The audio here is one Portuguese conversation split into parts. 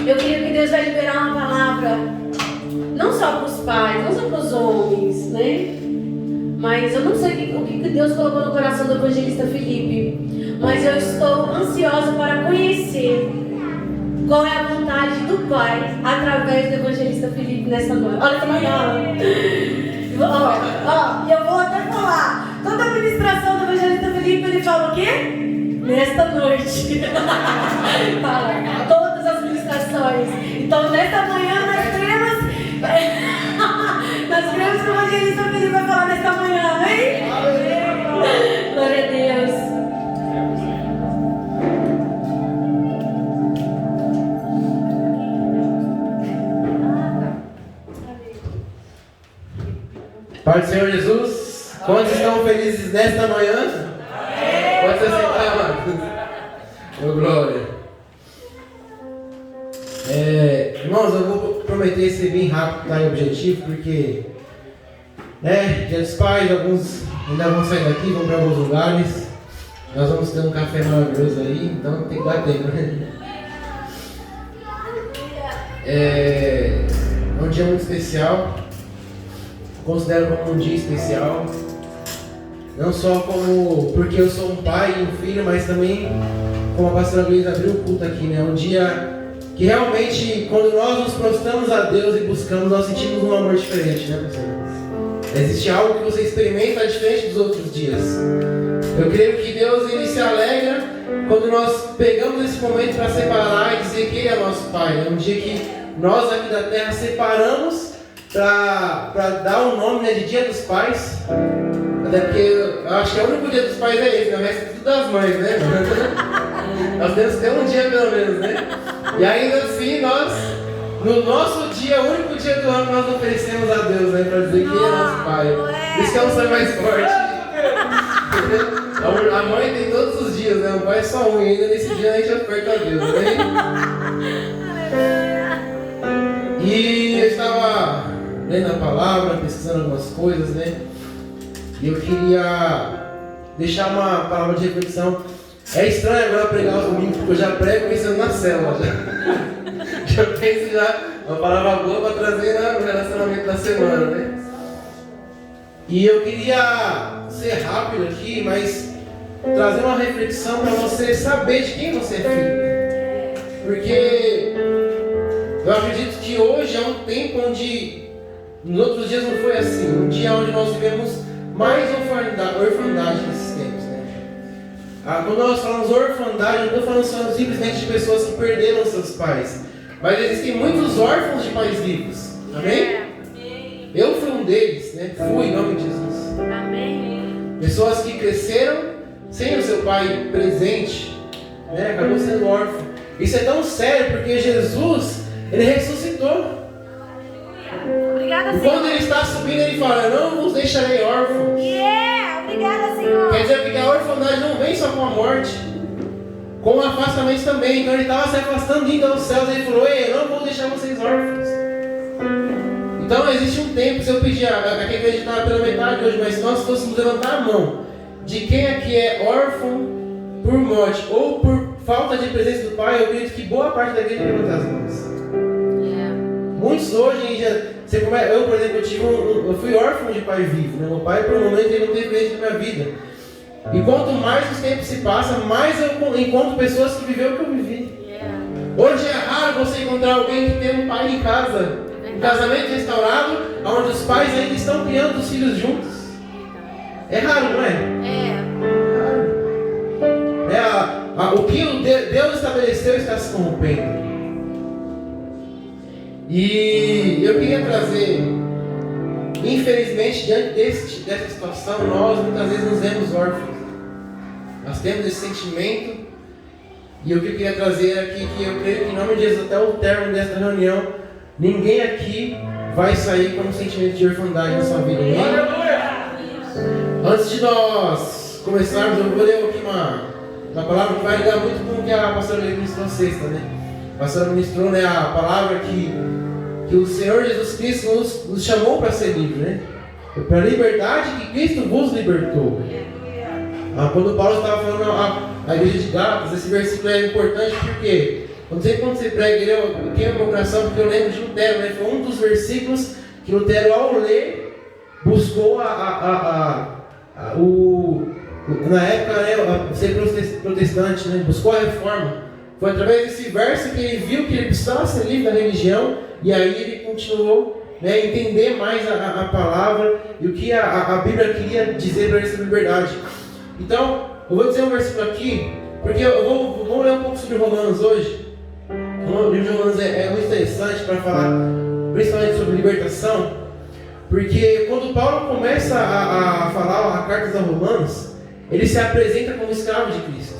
Eu creio que Deus vai liberar uma palavra, não só para os pais, não só para os homens, né? Mas eu não sei o que Deus colocou no coração do evangelista Felipe, mas eu estou ansiosa para conhecer qual é a vontade do Pai através do evangelista Felipe nessa noite. Olha que legal! E eu vou até falar, toda a ministração do evangelista Felipe, ele fala o quê? Nesta noite. Fala, todas as ministrações. Então, nesta manhã, nós cremos que o evangelista Felipe vai falar nesta manhã, hein? Glória a Deus. Pai do Senhor Jesus, quantos estão felizes nesta manhã? Pode se sentar, amados. Meu glória. Irmãos, eu vou prometer ser bem rápido, tá? E objetivo, porque dia dos pais, alguns ainda vão sair daqui, vão para alguns lugares. Nós vamos ter um café maravilhoso aí, então tem que dar tempo, né? É um dia muito especial. Considero como um dia especial. Não só porque eu sou um pai e um filho, mas também como a pastora Luísa abriu o culto aqui, né? Um dia que realmente, quando nós nos prostramos a Deus e buscamos, nós sentimos um amor diferente, né, pastor? Existe algo que você experimenta diferente dos outros dias. Eu creio que Deus, ele se alegra quando nós pegamos esse momento para separar e dizer que Ele é nosso Pai. É um dia que nós aqui da terra separamos para dar o nome, né, de Dia dos Pais. Até porque eu acho que o único Dia dos Pais é esse, né? O resto é tudo das mães, né? Nós temos que ter um dia pelo menos, né? E ainda assim nós, no nosso dia, o único dia do ano, nós oferecemos a Deus, né? Para dizer que Ele é nosso Pai. Isso que é um sonho mais forte. A mãe tem todos os dias, né? O pai é só um, e ainda nesse dia a gente oferta a Deus, né? E eu estava lendo a palavra, pesquisando algumas coisas, né? E eu queria deixar uma palavra de reflexão. É estranho agora pregar os domingos, porque eu já prego pensando na célula. Já penso uma palavra boa para trazer no relacionamento da semana, né? E eu queria ser rápido aqui, mas trazer uma reflexão para você saber de quem você é filho. Porque eu acredito que hoje é um tempo onde nos outros dias não foi assim. Um dia onde nós vivemos mais orfandade nesses tempos, né? Quando nós falamos orfandade, eu não estou falando só simplesmente de pessoas que perderam seus pais, mas existem muitos órfãos de pais vivos. Amém? Eu fui um deles, né? Fui, em nome de Jesus. Amém. Pessoas que cresceram sem o seu pai presente, né? Acabou sendo órfão. Isso é tão sério porque Jesus, Ele ressuscitou. Obrigada, e quando Ele está subindo, Ele fala: eu não vos deixarei órfãos. Obrigada, Senhor. Quer dizer que a orfandade não vem só com a morte, com o afastamento também. Então Ele estava se afastando, indo aos céus, e Ele falou: ei, eu não vou deixar vocês órfãos. Então existe um tempo, se eu pedir, aqui a igreja está pela metade hoje, mas se nós fôssemos levantar a mão de quem aqui é órfão por morte ou por falta de presença do Pai, eu acredito que boa parte da igreja levanta as mãos. Muitos hoje, eu por exemplo, eu fui órfão de pai vivo, né? Meu pai por um momento ele não teve presente na minha vida. E quanto mais os tempos se passam, mais eu encontro pessoas que viveram o que eu vivi. Hoje é raro você encontrar alguém que tem um pai em casa, um casamento restaurado, onde os pais ainda estão criando os filhos juntos. É raro, não é? O que Deus estabeleceu está se corrompendo. E eu queria trazer, infelizmente, diante dessa situação, nós muitas vezes nos vemos órfãos. Nós temos esse sentimento. E o que eu queria trazer aqui, que eu creio que em nome de Jesus, até o término desta reunião, ninguém aqui vai sair com um sentimento de orfandade na sua vida. Antes de nós começarmos, eu vou ler aqui uma palavra que vai ligar muito com o que a pastora ministrou sexta, né? A pastora ministrou, né, a palavra que o Senhor Jesus Cristo nos chamou para ser livre, né? Para a liberdade que Cristo vos libertou. Quando Paulo estava falando à igreja de Gálatas, esse versículo é importante porque Sempre quando você prega, eu queimo meu coração porque eu lembro de Lutero, né? Foi um dos versículos que Lutero, ao ler, buscou na época, né, ser protestante, né? Buscou a reforma. Foi através desse verso que ele viu que ele precisava ser livre da religião, e aí ele continuou, né, entender mais a palavra e o que a Bíblia queria dizer para ele sobre liberdade. Então, eu vou dizer um versículo aqui, porque vamos ler um pouco sobre Romanos hoje. O livro de Romanos é muito interessante para falar principalmente sobre libertação, porque quando Paulo começa a falar a carta aos Romanos, ele se apresenta como escravo de Cristo.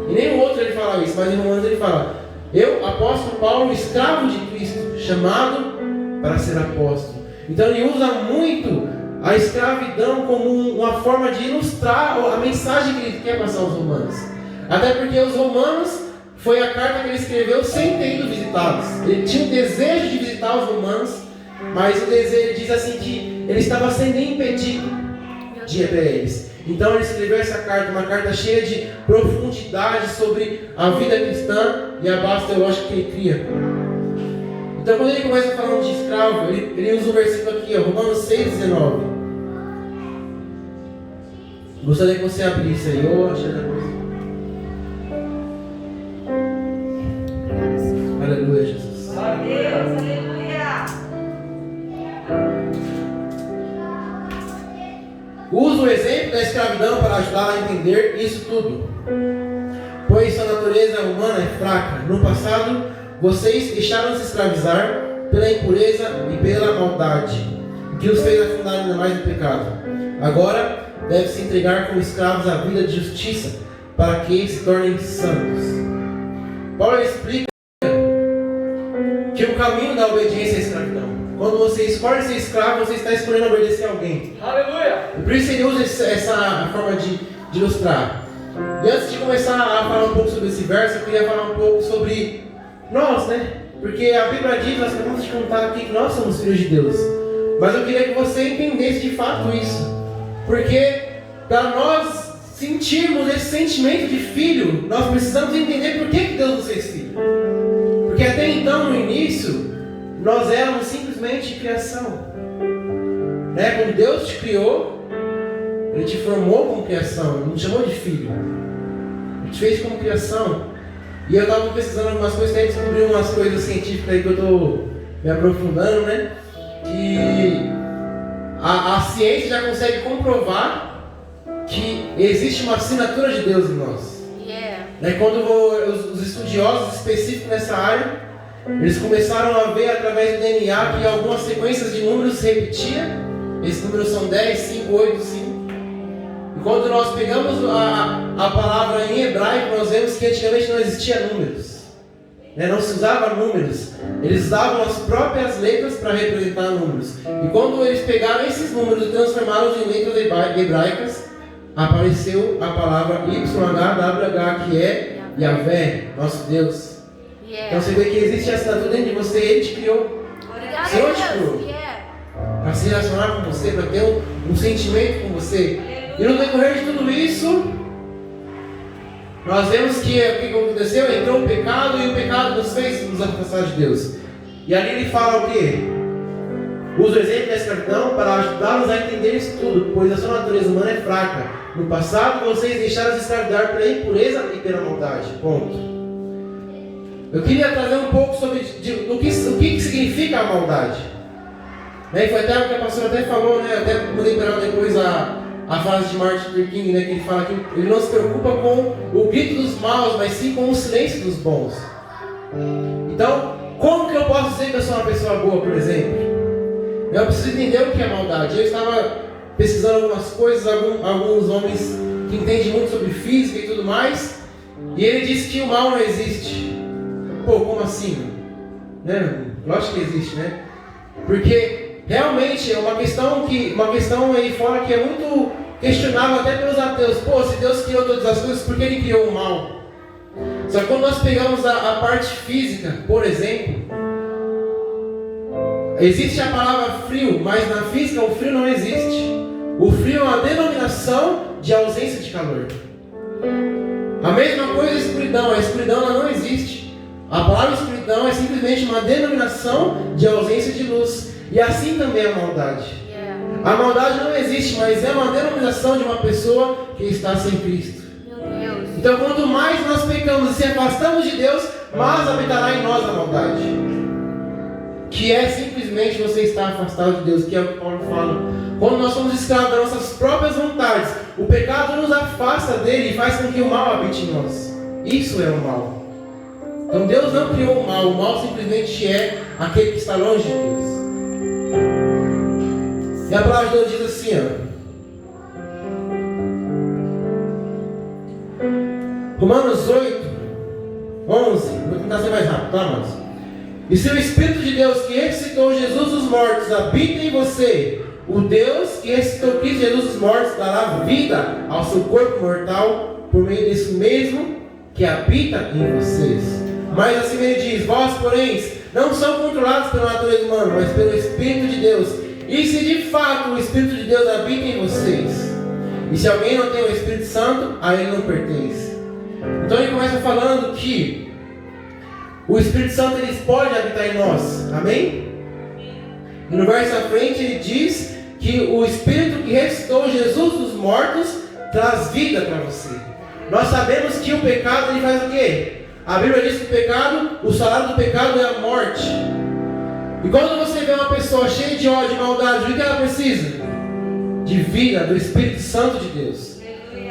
E nem o outro ele fala isso, mas em Romanos ele fala: eu, apóstolo Paulo, escravo de Cristo, chamado para ser apóstolo. Então ele usa muito a escravidão como uma forma de ilustrar a mensagem que ele quer passar aos romanos. Até porque os romanos foi a carta que ele escreveu sem ter ido visitá-los. Ele tinha o desejo de visitar os romanos, mas o desejo diz assim que ele estava sendo impedido de ir para eles. Então ele escreveu essa carta, uma carta cheia de profundidade sobre a vida cristã e a base teológica que ele cria. Então quando ele começa falando de escravo, ele usa o versículo aqui, ó, Romanos 6,19. Gostaria que você abrisse aí, ou achei depois. Aleluia, Jesus. Glória a Deus, aleluia. Usa o exemplo da escravidão para ajudar a entender isso tudo. Pois sua natureza humana é fraca. No passado, vocês deixaram-se escravizar pela impureza e pela maldade, que os fez afundar ainda mais no pecado. Agora, deve se entregar como escravos à vida de justiça, para que se tornem santos. Paulo explica que o caminho da obediência é a escravidão. Quando você escolhe ser escravo, você está escolhendo obedecer a alguém. Aleluia! E por isso ele usa essa forma de ilustrar. E antes de começar a falar um pouco sobre esse verso, eu queria falar um pouco sobre nós, né? Porque a Bíblia diz, nós acabamos de contar aqui que nós somos filhos de Deus. Mas eu queria que você entendesse de fato isso. Porque para nós sentirmos esse sentimento de filho, nós precisamos entender por que Deus nos fez filho. Porque até então, no início, nós éramos simplesmente criação. Né? Quando Deus te criou, Ele te formou como criação, Ele não te chamou de filho. Ele te fez como criação. E eu estava pesquisando algumas coisas, até descobri umas coisas científicas aí que eu estou me aprofundando, né? Que a ciência já consegue comprovar que existe uma assinatura de Deus em nós. Né? Quando os estudiosos específicos nessa área, eles começaram a ver através do DNA que algumas sequências de números se repetiam. Esses números são 10, 5, 8, 5. E quando nós pegamos a palavra em hebraico, nós vemos que antigamente não existia números. Né? Não se usava números. Eles usavam as próprias letras para representar números. E quando eles pegaram esses números e transformaram-os em letras hebraicas, apareceu a palavra YHWH, que é Yahvé, nosso Deus. Então você vê que existe essa assinatura dentro de você, Ele te criou. O Senhor te criou. Para se relacionar com você, para ter um sentimento com você. E no decorrer de tudo isso, nós vemos que o que aconteceu? Entrou o pecado e o pecado nos fez nos afastar de Deus. E ali ele fala o quê? Usa o exemplo da escravidão para ajudá-los a entender isso tudo, pois a sua natureza humana é fraca. No passado, vocês deixaram de escravidar pela impureza e pela maldade. Ponto. Eu queria trazer um pouco sobre o que significa a maldade. Né? E foi até o que a pastora até falou, né? Até mandei para ela depois a frase de Martin Luther King, né? Que ele fala que ele não se preocupa com o grito dos maus, mas sim com o silêncio dos bons. Então, como que eu posso dizer que eu sou uma pessoa boa, por exemplo? Eu preciso entender o que é maldade. Eu estava pesquisando algumas coisas, alguns homens que entendem muito sobre física e tudo mais, e ele disse que o mal não existe. Pô, como assim? Né? Lógico que existe, né? Porque realmente é uma questão aí fora que é muito questionável até pelos ateus. Pô, se Deus criou todas as coisas, por que Ele criou o mal? Só que quando nós pegamos a parte física, por exemplo, existe a palavra frio, mas na física o frio não existe. O frio é uma denominação de ausência de calor. A mesma coisa a escuridão ela não existe. A palavra escuridão é simplesmente uma denominação de ausência de luz. E assim também é a maldade. A maldade não existe, mas é uma denominação de uma pessoa que está sem Cristo. Então, quanto mais nós pecamos e se afastamos de Deus, mais habitará em nós a maldade. Que é simplesmente você estar afastado de Deus, que é o que Paulo fala. Quando nós somos escravos das nossas próprias vontades, o pecado nos afasta dele e faz com que o mal habite em nós. Isso é o mal. Então Deus não criou o mal simplesmente é aquele que está longe de Deus. E a palavra de Deus diz assim, Romanos 8, 11, vou tentar ser mais rápido, tá, irmãos? E se o Espírito de Deus que ressuscitou Jesus dos mortos habita em você, o Deus que ressuscitou Cristo Jesus dos mortos dará vida ao seu corpo mortal por meio desse mesmo que habita em vocês. Mas assim ele diz, vós, porém, não são controlados pela natureza humana, mas pelo Espírito de Deus. E se de fato o Espírito de Deus habita em vocês, e se alguém não tem o Espírito Santo, a ele não pertence. Então ele começa falando que o Espírito Santo ele pode habitar em nós. Amém? E no verso à frente ele diz que o Espírito que ressuscitou Jesus dos mortos traz vida para você. Nós sabemos que o pecado ele faz o quê? A Bíblia diz que o pecado, o salário do pecado é a morte. E quando você vê uma pessoa cheia de ódio e maldade, o que ela precisa? De vida, do Espírito Santo de Deus.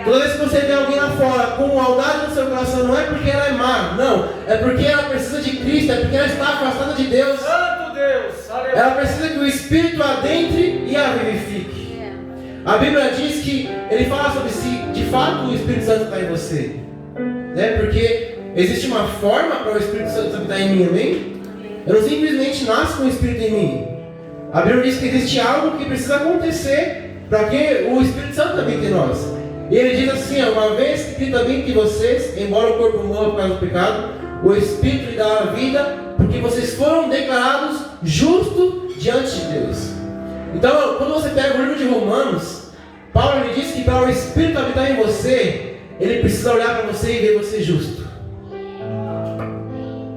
Toda vez que você vê alguém lá fora com maldade no seu coração, não é porque ela é má, não. É porque ela precisa de Cristo, é porque ela está afastada de Deus. Santo Deus! Aleluia. Ela precisa que o Espírito adentre e a vivifique. A Bíblia diz que ele fala sobre se de fato o Espírito Santo está em você. Né? Porque existe uma forma para o Espírito Santo habitar em mim, amém? Eu não simplesmente nasço com o Espírito em mim. A Bíblia diz que existe algo que precisa acontecer para que o Espírito Santo habite em nós. E ele diz assim, uma vez que Cristo habita em vocês, embora o corpo morra por causa do pecado, o Espírito lhe dá a vida, porque vocês foram declarados justos diante de Deus. Então, quando você pega o livro de Romanos, Paulo lhe diz que para o Espírito habitar em você, ele precisa olhar para você e ver você justo.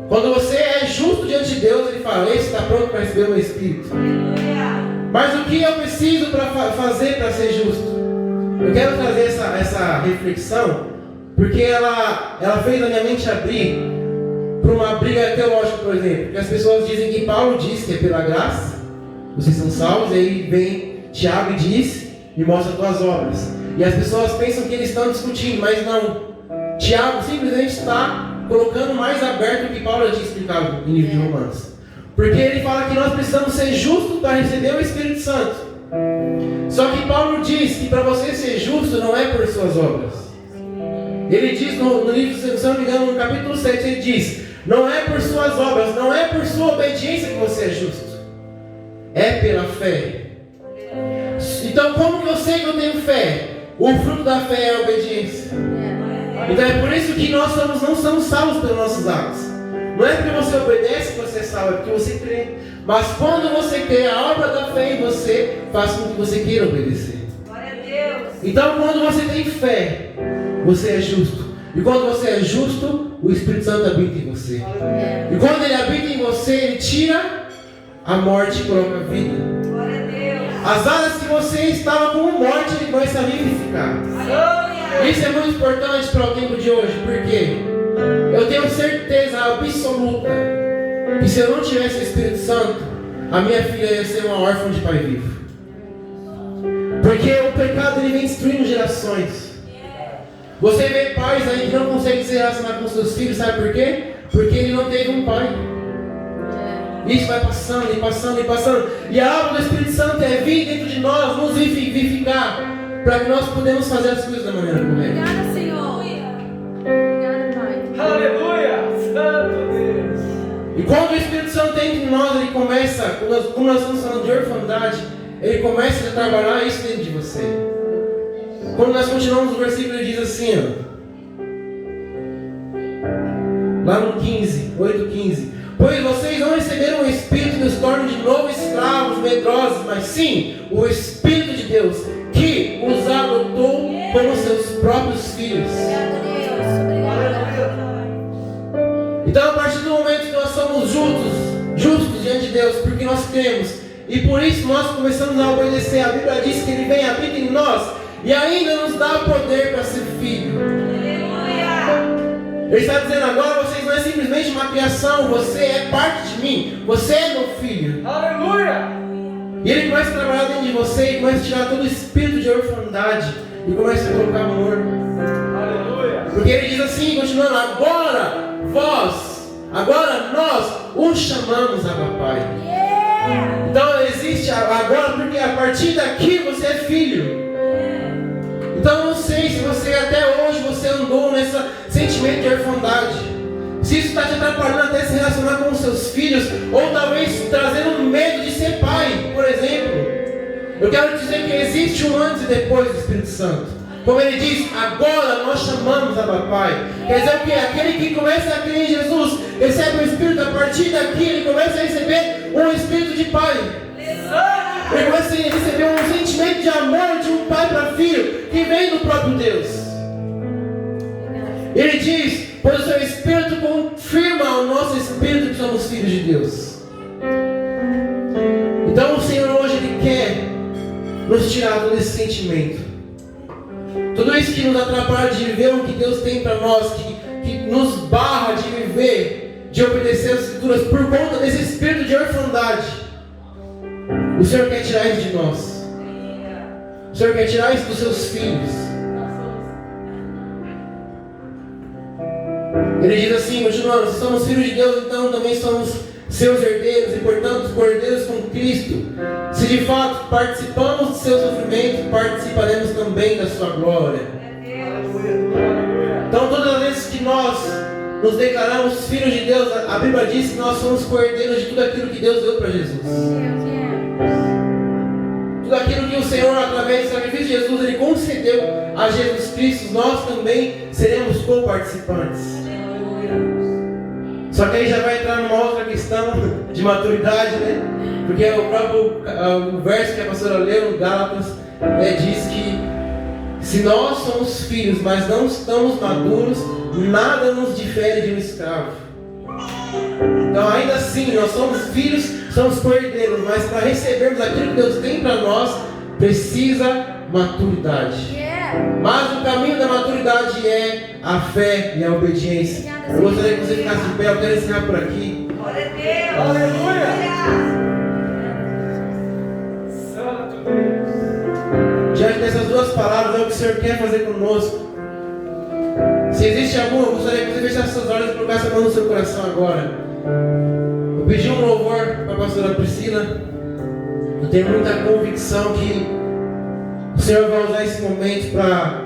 Quando você é justo diante de Deus, ele fala, esse está pronto para receber o meu Espírito. Mas o que eu preciso para fazer para ser justo? Eu quero trazer essa reflexão, porque ela fez a minha mente abrir para uma briga teológica, por exemplo. Porque as pessoas dizem que Paulo diz que é pela graça, vocês são salvos, e aí vem Tiago e diz, me mostra as tuas obras. E as pessoas pensam que eles estão discutindo, mas não. Tiago simplesmente está colocando mais aberto o que Paulo já tinha explicado no livro de Romanos. Porque ele fala que nós precisamos ser justos para receber o Espírito Santo. Só que Paulo diz que para você ser justo não é por suas obras. Ele diz no livro, se não me engano, no capítulo 7, ele diz, não é por suas obras, não é por sua obediência que você é justo. É pela fé. Então como que eu sei que eu tenho fé? O fruto da fé é a obediência. Então é por isso que nós não somos salvos pelos nossos atos. Não é porque você obedece que você é salvo, é porque você crê. Mas quando você crê, a obra da fé em você faz com que você queira obedecer. Glória a Deus. Então quando você tem fé, você é justo. E quando você é justo, o Espírito Santo habita em você. E quando ele habita em você, ele tira a morte e coloca a vida. Glória a Deus. As áreas que você estava como morte, ele começa a vivificar. Isso é muito importante para o tempo de hoje, porque eu tenho certeza absoluta que se eu não tivesse o Espírito Santo, a minha filha ia ser uma órfã de pai vivo. Porque o pecado ele vem destruindo gerações. Você vê pais aí que não conseguem se relacionar com seus filhos, sabe por quê? Porque ele não teve um pai. Isso vai passando e passando e passando. E a obra do Espírito Santo é vir dentro de nós, nos vivificar, para que nós podemos fazer as coisas da maneira correta. Obrigada, Senhor. Obrigada, Pai. Aleluia! Santo Deus! E quando o Espírito Santo entra em nós, ele começa, como nós estamos falando de orfandade, ele começa a trabalhar isso dentro de você. Quando nós continuamos no versículo, ele diz assim, lá no 15, 8:15. Pois vocês não receberam o Espírito que os torne de novo escravos, medrosos, mas sim o Espírito de Deus, que os adotou como seus próprios filhos. Obrigada, Deus. Obrigada. Então, a partir do Deus, porque nós cremos. E por isso nós começamos a obedecer. A Bíblia diz que Ele vem, habita em nós e ainda nos dá poder para ser filho. Ele está dizendo agora, vocês não é simplesmente uma criação, você é parte de mim, você é meu filho. Aleluia! E Ele começa a trabalhar dentro de você e começa a tirar todo o espírito de orfandade e começa a colocar amor. Aleluia! Porque Ele diz assim, continuando, agora nós o chamamos a papai. Então existe agora, porque a partir daqui você é filho. Então eu não sei se você até hoje você andou nesse sentimento de orfandade. Se isso está te atrapalhando até se relacionar com os seus filhos, ou talvez trazendo medo de ser pai, por exemplo. Eu quero dizer que existe um antes e depois do Espírito Santo. Como ele diz, agora nós chamamos a papai. Quer dizer o quê? Aquele que começa a crer em Jesus, recebe o Espírito, a partir daqui ele começa a receber um Espírito de pai. Ele começa a receber um sentimento de amor de um pai para filho, que vem do próprio Deus. Ele diz, pois o seu Espírito confirma o nosso Espírito que somos filhos de Deus. Então o Senhor hoje Ele quer nos tirar todo esse sentimento. Tudo isso que nos atrapalha de viver o que Deus tem para nós, que nos barra de viver, de obedecer as Escrituras por conta desse espírito de orfandade. O Senhor quer tirar isso de nós. O Senhor quer tirar isso dos seus filhos. Ele diz assim, continuando, se somos filhos de Deus, então também somos seus herdeiros e portanto cordeiros com Cristo. Se de fato participamos do seu sofrimento, participaremos também da sua glória. Então todas as vezes que nós nos declaramos filhos de Deus, a Bíblia diz que nós somos cordeiros de tudo aquilo que Deus deu para Jesus. Tudo aquilo que o Senhor, através do sacrifício de Jesus, Ele concedeu a Jesus Cristo, nós também seremos co-participantes. Só que aí já vai entrar numa outra questão de maturidade, né? Porque o próprio o verso que a pastora leu, Gálatas, diz que se nós somos filhos, mas não estamos maduros, nada nos difere de um escravo. Então ainda assim, nós somos filhos, somos cordeiros, mas para recebermos aquilo que Deus tem para nós, precisa maturidade. Mas o caminho da maturidade é a fé e a obediência. Eu gostaria que você ficasse de pé, eu quero ensinar por aqui. Glória a Deus! Aleluia! Santo Deus! Diante dessas duas palavras, é o que o Senhor quer fazer conosco. Se existe algum, eu gostaria que você fechasse seus olhos e colocasse a mão no seu coração agora. Eu pedi um louvor para a pastora Priscila. Eu tenho muita convicção que o Senhor vai usar esse momento para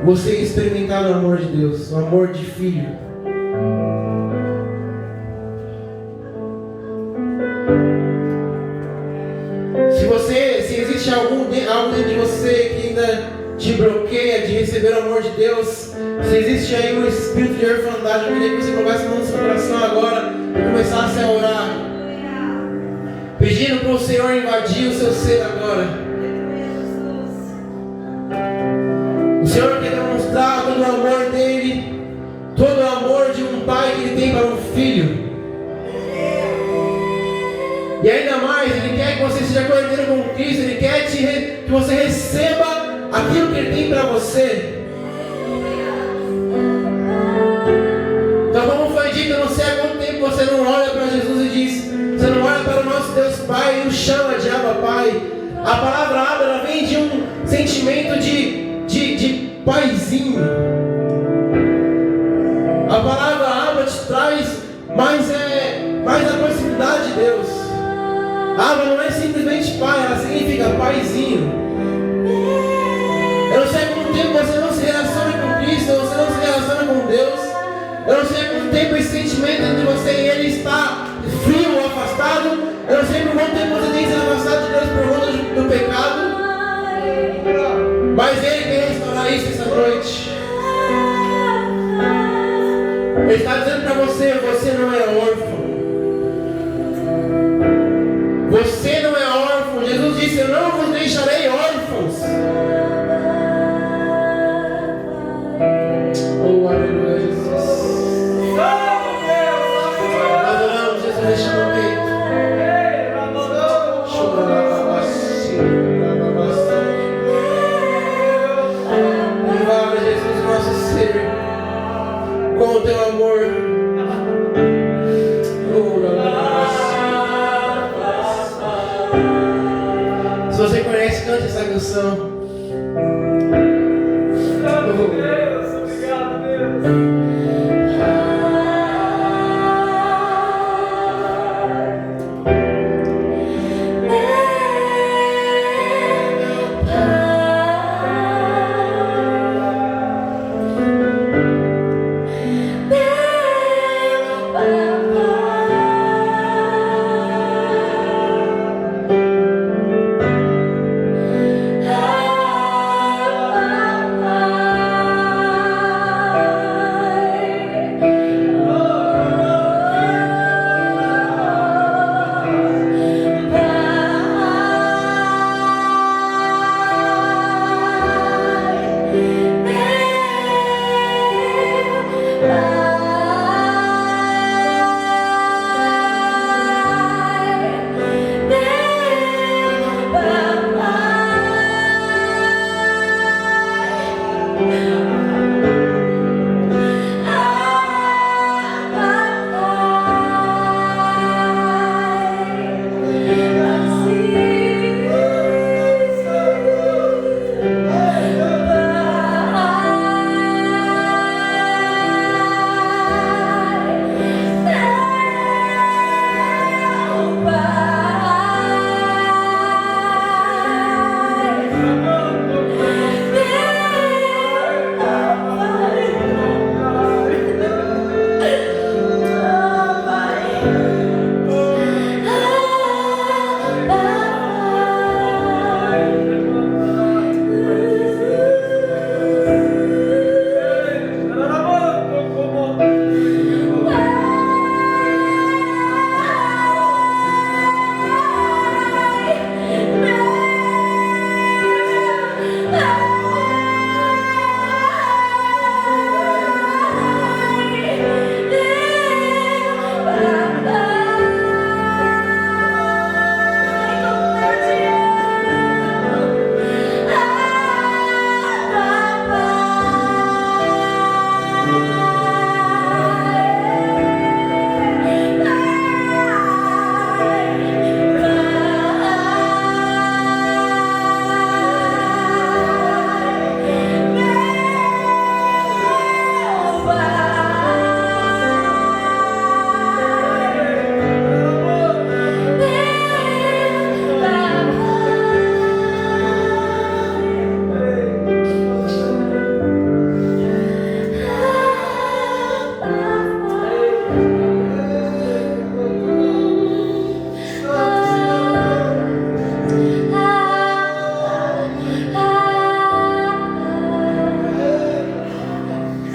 você experimentar o amor de Deus, o amor de filho. Se existe algo dentro de você que ainda te bloqueia de receber o amor de Deus, se existe aí um espírito de orfandade, eu queria que você colocasse a mão no seu coração agora e começasse a orar, pedindo para o Senhor invadir o seu ser agora. O Senhor quer demonstrar todo o amor dele, todo o amor de um pai que ele tem para um filho. E ainda mais, Ele quer que você seja cordeiro com Cristo. Ele quer que você receba aquilo que Ele tem para você. Então, como foi dito, eu não sei há quanto tempo você não olha para Jesus e diz, você não olha para o nosso Deus Pai e o chama de Abba Pai. A palavra Abba, ela vem de um sentimento de paizinho. A palavra Abba te traz mais a proximidade de Deus. Abba não é simplesmente pai, ela significa paizinho. Eu não sei há quanto tempo você não se relaciona com Cristo, você não se relaciona com Deus. Eu não sei há quanto tempo esse sentimento entre você e Ele está frio ou afastado. Eu não sei por quanto tempo você tem se afastado de Deus por conta do pecado. Mas Ele quer restaurar isso essa noite. Ele está dizendo para você, você não é órfão. Você não é órfão. Jesus disse, eu não vos deixarei órfãos. Oh, aleluia, Jesus. Nós oramos, Jesus, neste momento. coração.